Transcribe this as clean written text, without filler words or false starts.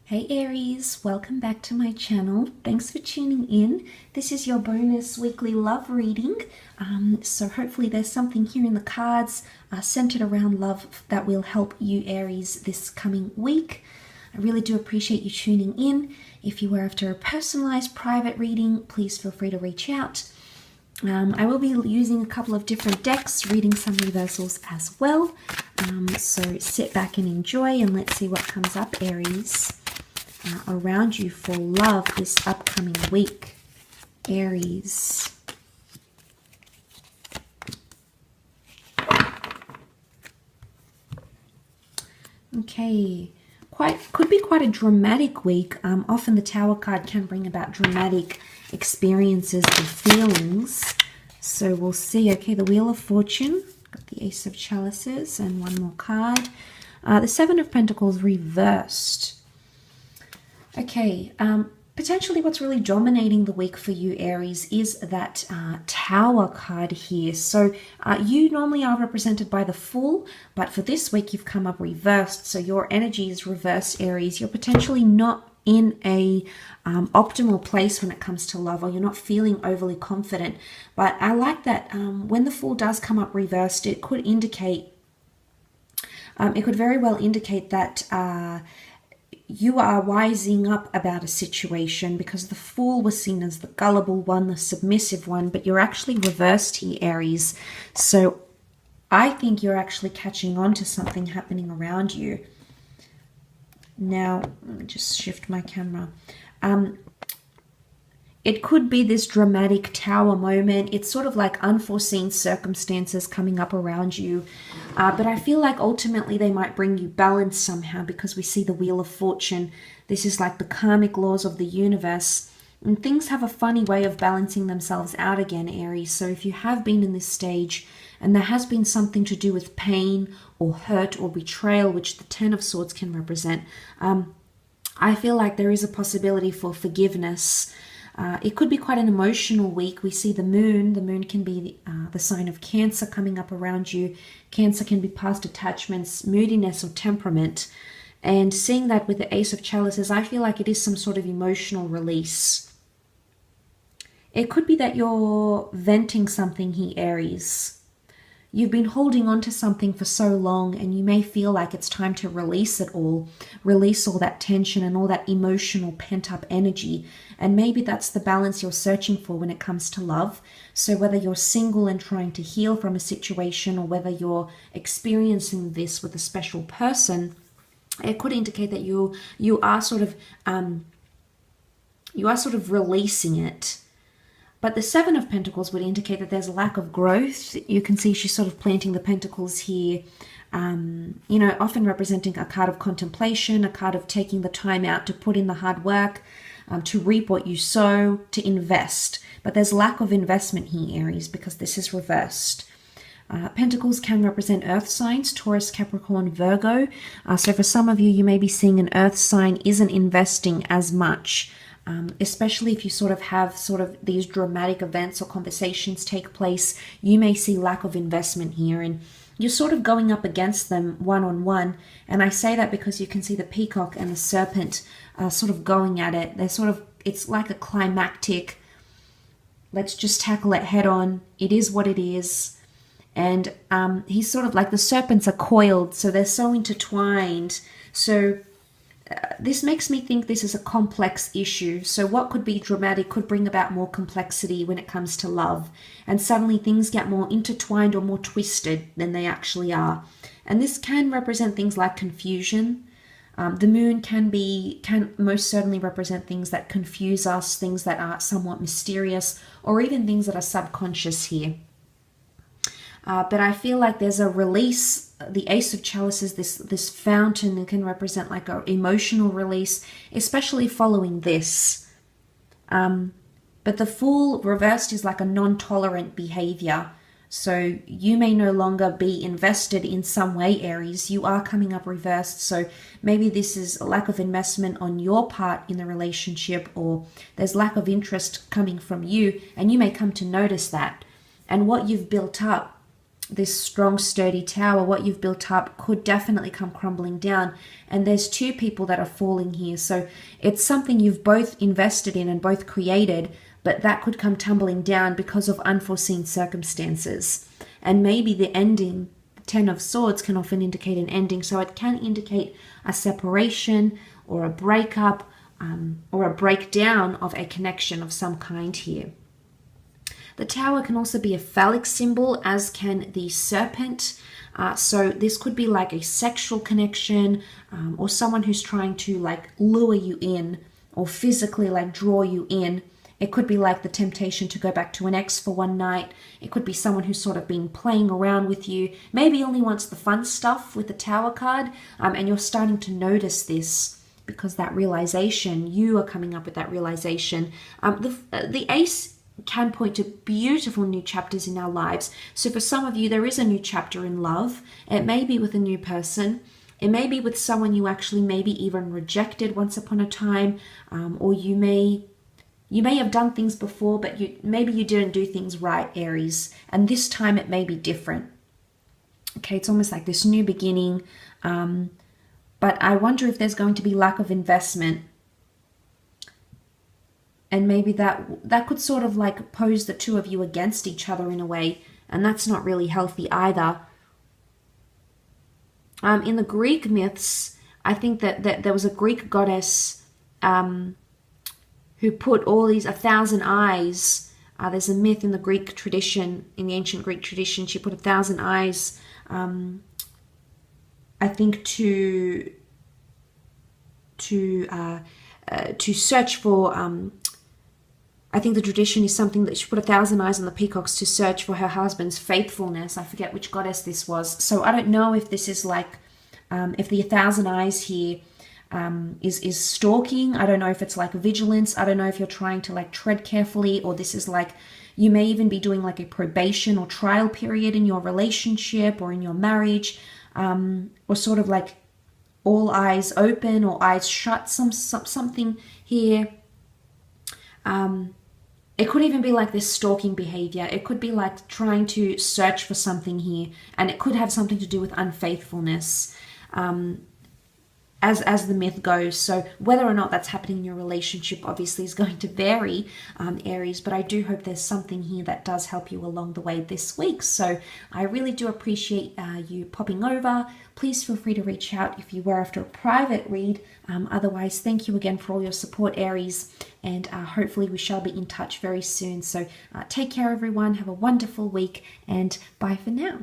Hey Aries, welcome back to my channel. Thanks for tuning in. This is your bonus weekly love reading. So hopefully there's something here in the cards centered around love that will help you Aries this coming week. I really do appreciate you tuning in. If you are after a personalized private reading, please feel free to reach out. I will be using a couple of different decks, reading some reversals as well. So sit back and enjoy, and let's see what comes up, Aries, around you for love this upcoming week. Aries. Okay. Could be quite a dramatic week. Often the Tower card can bring about dramatic experiences or feelings. So we'll see. Okay, the Wheel of Fortune. Got the Ace of Chalices and one more card. The Seven of Pentacles reversed. Okay, potentially what's really dominating the week for you, Aries, is that Tower card here. So you normally are represented by the Fool, but for this week you've come up reversed. So your energy is reversed, Aries. You're potentially not in a optimal place when it comes to love, or you're not feeling overly confident. But I like that when the Fool does come up reversed, it could indicate, it could very well indicate that you are wising up about a situation, because the Fool was seen as the gullible one, the submissive one, but you're actually reversed here, Aries. So I think you're actually catching on to something happening around you. Now, let me just shift my camera. It could be this dramatic Tower moment. It's sort of like unforeseen circumstances coming up around you. But I feel like ultimately they might bring you balance somehow, because we see the Wheel of Fortune. This is like the karmic laws of the universe. And things have a funny way of balancing themselves out again, Aries. So if you have been in this stage and there has been something to do with pain or hurt or betrayal, which the Ten of Swords can represent, I feel like there is a possibility for forgiveness. It could be quite an emotional week. We see the Moon. The Moon can be the sign of Cancer coming up around you. Cancer can be past attachments, moodiness, or temperament. And seeing that with the Ace of Chalices, I feel like it is some sort of emotional release. It could be that you're venting something here, Aries. You've been holding on to something for so long, and you may feel like it's time to release it all, release all that tension and all that emotional pent-up energy. And maybe that's the balance you're searching for when it comes to love. So whether you're single and trying to heal from a situation, or whether you're experiencing this with a special person, it could indicate that you are sort of releasing it. But the Seven of Pentacles would indicate that there's a lack of growth. You can see she's sort of planting the pentacles here, you know, often representing a card of contemplation, a card of taking the time out to put in the hard work, to reap what you sow, to invest. But there's lack of investment here, Aries, because this is reversed. Pentacles can represent earth signs, Taurus, Capricorn, Virgo. So for some of you, you may be seeing an earth sign isn't investing as much. Especially if you sort of have these dramatic events or conversations take place, you may see lack of investment here, and you're sort of going up against them one-on-one. And I say that because you can see the Peacock and the Serpent sort of going at it. They're sort of, it's like a climactic, let's just tackle it head on. It is what it is. And he's sort of like, the serpents are coiled, so they're so intertwined. So this makes me think this is a complex issue. So what could be dramatic could bring about more complexity when it comes to love. And suddenly things get more intertwined or more twisted than they actually are. And this can represent things like confusion. The Moon can most certainly represent things that confuse us, things that are somewhat mysterious, or even things that are subconscious here. But I feel like there's a release. The Ace of Chalices, this fountain, that can represent like an emotional release, especially following this. But the Fool reversed is like a non-tolerant behavior. So you may no longer be invested in some way, Aries. You are coming up reversed. So maybe this is a lack of investment on your part in the relationship, or there's lack of interest coming from you, and you may come to notice that. And what you've built up this strong, sturdy tower, what you've built up could definitely come crumbling down. And there's two people that are falling here. So it's something you've both invested in and both created, but that could come tumbling down because of unforeseen circumstances. And maybe the ending, the Ten of Swords, can often indicate an ending. So it can indicate a separation or a breakup or a breakdown of a connection of some kind here. The tower can also be a phallic symbol, as can the serpent. So this could be like a sexual connection, or someone who's trying to like lure you in or physically like draw you in. It could be like the temptation to go back to an ex for one night. It could be someone who's sort of been playing around with you, maybe only wants the fun stuff with the tower card, and you're starting to notice this because that realization, you are coming up with that realization. The ace can point to beautiful new chapters in our lives. So for some of you, there is a new chapter in love. It may be with a new person. It may be with someone you actually maybe even rejected once upon a time, or you may have done things before, but maybe you didn't do things right, Aries, and this time it may be different. Okay, it's almost like this new beginning, but I wonder if there's going to be lack of investment. And maybe that could sort of like pose the two of you against each other in a way, and that's not really healthy either. In the Greek myths, I think that there was a Greek goddess who put all these 1,000 eyes. There's a myth in the Greek tradition, in the ancient Greek tradition. She put 1,000 eyes, I think, to search for. I think the tradition is something that she put 1,000 eyes on the peacocks to search for her husband's faithfulness. I forget which goddess this was. So I don't know if this is like, if the 1,000 eyes here is stalking. I don't know if it's like vigilance. I don't know if you're trying to like tread carefully, or this is like, you may even be doing like a probation or trial period in your relationship or in your marriage, or sort of like all eyes open or eyes shut, something here. It could even be like this stalking behavior. It could be like trying to search for something here, and it could have something to do with unfaithfulness, as the myth goes. So whether or not that's happening in your relationship obviously is going to vary, Aries, but I do hope there's something here that does help you along the way this week. So I really do appreciate you popping over. Please feel free to reach out if you were after a private read. Otherwise, thank you again for all your support, Aries, and hopefully we shall be in touch very soon. So take care, everyone. Have a wonderful week, and bye for now.